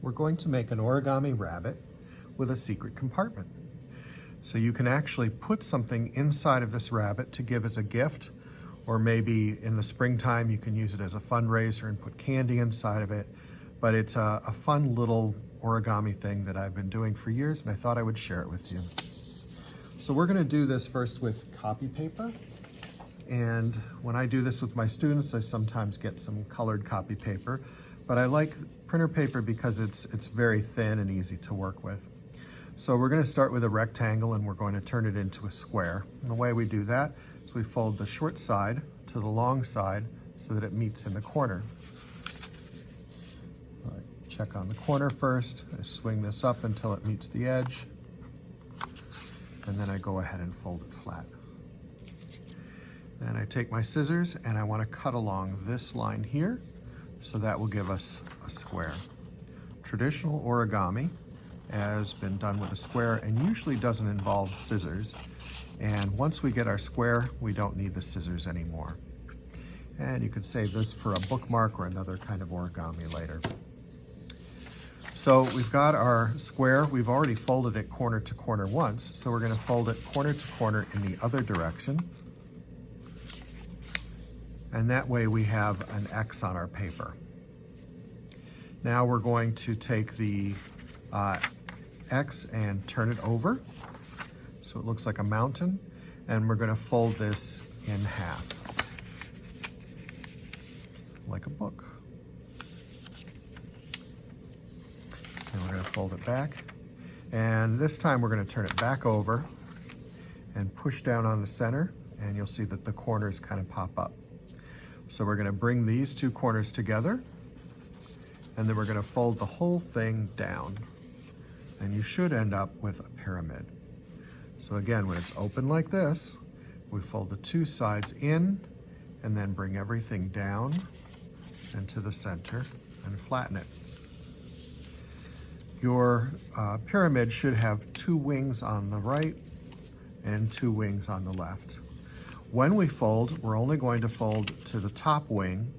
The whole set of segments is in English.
we're going to make an origami rabbit with a secret compartment. So you can actually put something inside of this rabbit to give as a gift, or maybe in the springtime you can use it as a fundraiser and put candy inside of it. But it's a fun little origami thing that I've been doing for years, and I thought I would share it with you. So we're going to do this first with copy paper. And when I do this with my students, I sometimes get some colored copy paper, but I like printer paper because it's very thin and easy to work with. So we're going to start with a rectangle and we're going to turn it into a square. And the way we do that is we fold the short side to the long side so that it meets in the corner. I check on the corner first. I swing this up until it meets the edge, and then I go ahead and fold it flat. And I take my scissors and I want to cut along this line here, so that will give us a square. Traditional origami has been done with a square and usually doesn't involve scissors. And once we get our square, we don't need the scissors anymore. And you could save this for a bookmark or another kind of origami later. So we've got our square. We've already folded it corner to corner once, so we're going to fold it corner to corner in the other direction. And that way we have an X on our paper. Now we're going to take the X and turn it over so it looks like a mountain, and we're going to fold this in half like a book. And we're going to fold it back, and this time we're going to turn it back over and push down on the center, and you'll see that the corners kind of pop up. So we're going to bring these two corners together, and then we're going to fold the whole thing down, and you should end up with a pyramid. So again, when it's open like this, we fold the two sides in and then bring everything down into the center and flatten it. Your pyramid should have two wings on the right and two wings on the left. When we fold, we're only going to fold to the top wing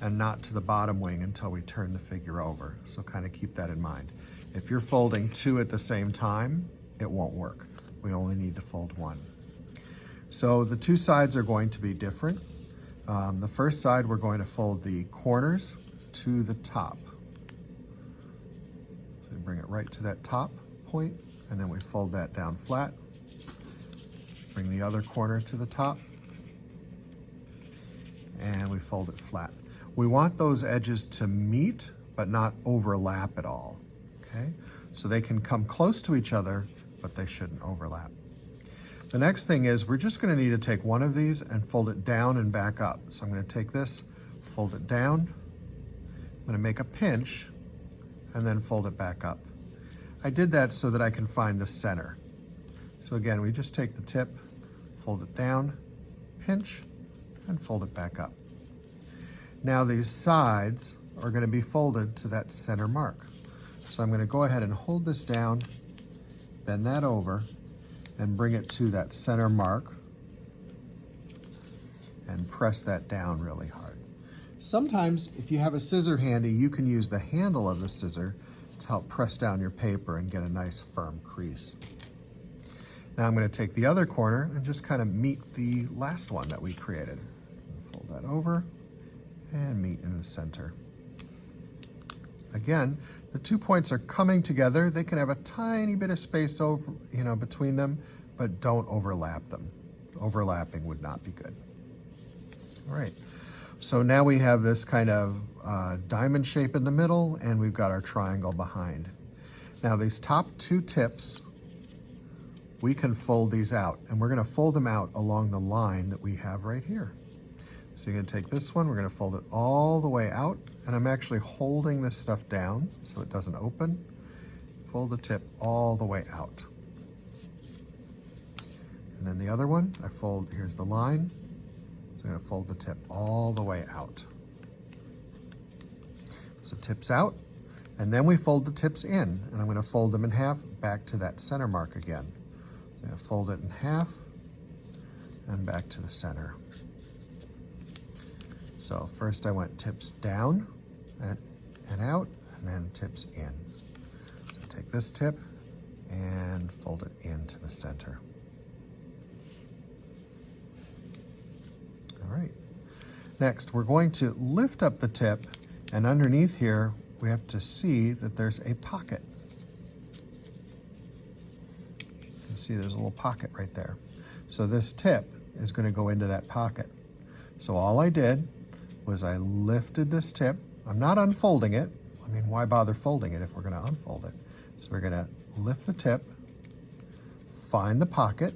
and not to the bottom wing until we turn the figure over. So kind of keep that in mind. If you're folding two at the same time, it won't work. We only need to fold one. So the two sides are going to be different. The first side, we're going to fold the corners to the top. So we bring it right to that top point, and then we fold that down flat. Bring the other corner to the top, and we fold it flat. We want those edges to meet, but not overlap at all, okay? So they can come close to each other, but they shouldn't overlap. The next thing is we're just gonna need to take one of these and fold it down and back up. So I'm gonna take this, fold it down, I'm gonna make a pinch, and then fold it back up. I did that so that I can find the center. So again, we just take the tip, fold it down, pinch, and fold it back up. Now these sides are going to be folded to that center mark. So I'm going to go ahead and hold this down, bend that over, and bring it to that center mark, and press that down really hard. Sometimes, if you have a scissor handy, you can use the handle of the scissor to help press down your paper and get a nice firm crease. Now I'm going to take the other corner and just kind of meet the last one that we created. Fold that over and meet in the center. Again, the 2 points are coming together. They can have a tiny bit of space over, between them, but don't overlap them. Overlapping would not be good. All right, so now we have this kind of diamond shape in the middle, and we've got our triangle behind. Now these top two tips, we can fold these out, and we're going to fold them out along the line that we have right here. So you're going to take this one, we're going to fold it all the way out, and I'm actually holding this stuff down so it doesn't open. Fold the tip all the way out. And then the other one, here's the line, so I'm going to fold the tip all the way out. So tips out, and then we fold the tips in, and I'm going to fold them in half back to that center mark again. I'm going to fold it in half and back to the center. So first I went tips down and out, and then tips in. So take this tip and fold it into the center. All right. Next, we're going to lift up the tip, and underneath here, we have to see that there's a pocket. You can see there's a little pocket right there. So this tip is going to go into that pocket. So all I did was I lifted this tip. I'm not unfolding it. I mean, why bother folding it if we're going to unfold it? So we're going to lift the tip, find the pocket.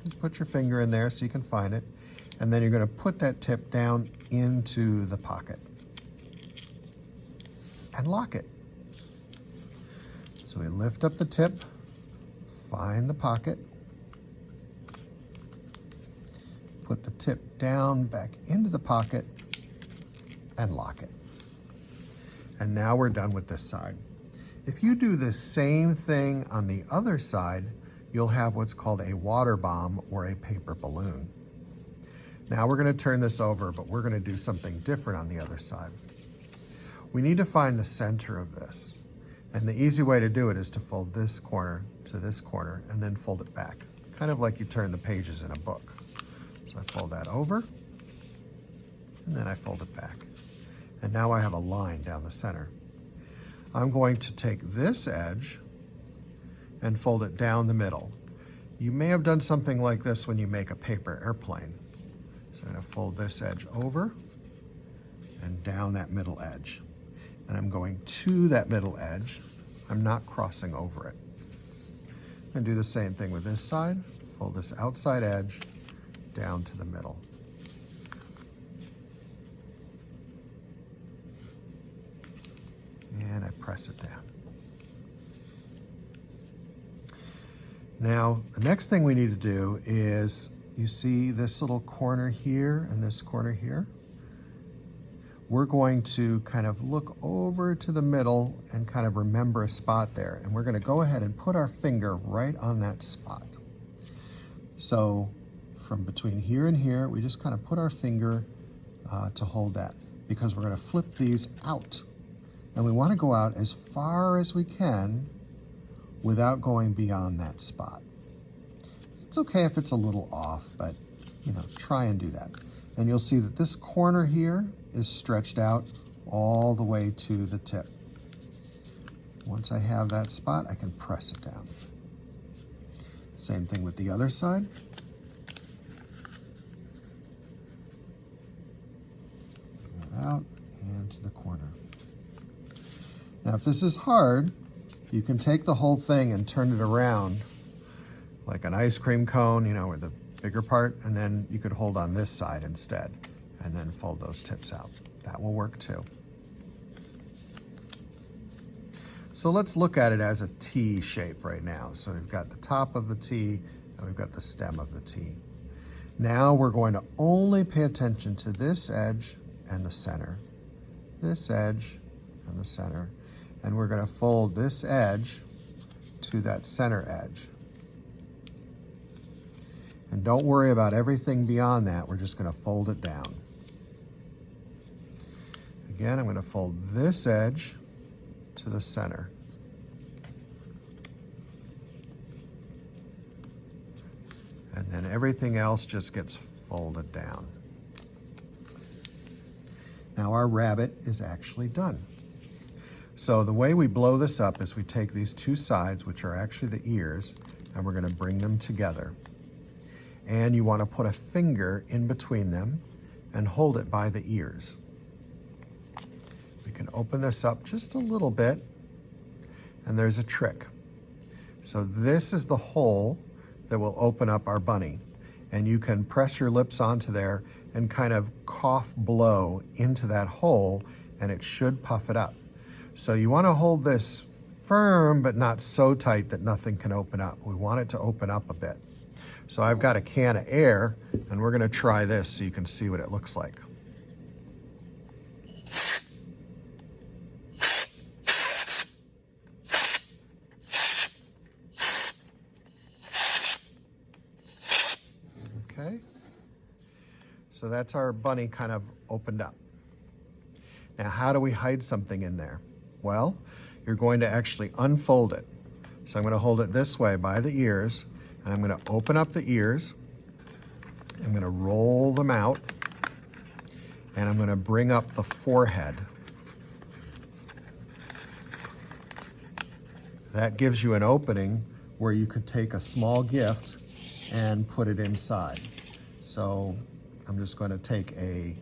Just put your finger in there so you can find it. And then you're going to put that tip down into the pocket and lock it. So we lift up the tip, find the pocket, put the tip down back into the pocket and lock it. And now we're done with this side. If you do the same thing on the other side, you'll have what's called a water bomb or a paper balloon. Now we're going to turn this over, but we're going to do something different on the other side. We need to find the center of this. And the easy way to do it is to fold this corner to this corner and then fold it back, kind of like you turn the pages in a book. So I fold that over, and then I fold it back. And now I have a line down the center. I'm going to take this edge and fold it down the middle. You may have done something like this when you make a paper airplane. So I'm going to fold this edge over and down that middle edge. And I'm going to that middle edge. I'm not crossing over it. I'm going to do the same thing with this side. Fold this outside edge down to the middle. And I press it down. Now, the next thing we need to do is, you see this little corner here and this corner here? We're going to kind of look over to the middle and kind of remember a spot there. And we're going to go ahead and put our finger right on that spot. So from between here and here, we just kind of put our finger to hold that, because we're going to flip these out. And we want to go out as far as we can without going beyond that spot. It's okay if it's a little off, but try and do that. And you'll see that this corner here is stretched out all the way to the tip. Once I have that spot, I can press it down. Same thing with the other side. Bring that out and to the corner. Now, if this is hard, you can take the whole thing and turn it around like an ice cream cone, or the bigger part, and then you could hold on this side instead and then fold those tips out. That will work too. So let's look at it as a T shape right now. So we've got the top of the T and we've got the stem of the T. Now we're going to only pay attention to this edge and the center, this edge and the center, and we're going to fold this edge to that center edge. And don't worry about everything beyond that. We're just going to fold it down. Again, I'm going to fold this edge to the center. And then everything else just gets folded down. Now our rabbit is actually done. So the way we blow this up is we take these two sides, which are actually the ears, and we're going to bring them together. And you want to put a finger in between them and hold it by the ears. We can open this up just a little bit, and there's a trick. So this is the hole that will open up our bunny, and you can press your lips onto there and kind of cough blow into that hole, and it should puff it up. So you want to hold this firm but not so tight that nothing can open up. We want it to open up a bit. So I've got a can of air, and we're going to try this so you can see what it looks like. Okay, so that's our bunny kind of opened up. Now, how do we hide something in there? Well, you're going to actually unfold it. So I'm going to hold it this way by the ears, and I'm going to open up the ears. I'm going to roll them out, and I'm going to bring up the forehead. That gives you an opening where you could take a small gift and put it inside. So I'm just going to take a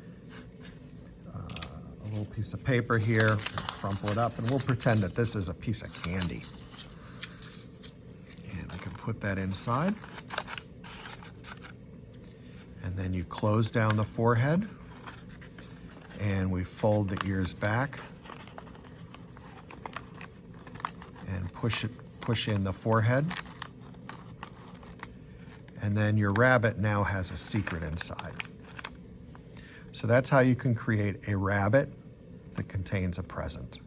little piece of paper here, crumple it up, and we'll pretend that this is a piece of candy. And I can put that inside. And then you close down the forehead, and we fold the ears back and push in the forehead. And then your rabbit now has a secret inside. So that's how you can create a rabbit that contains a present.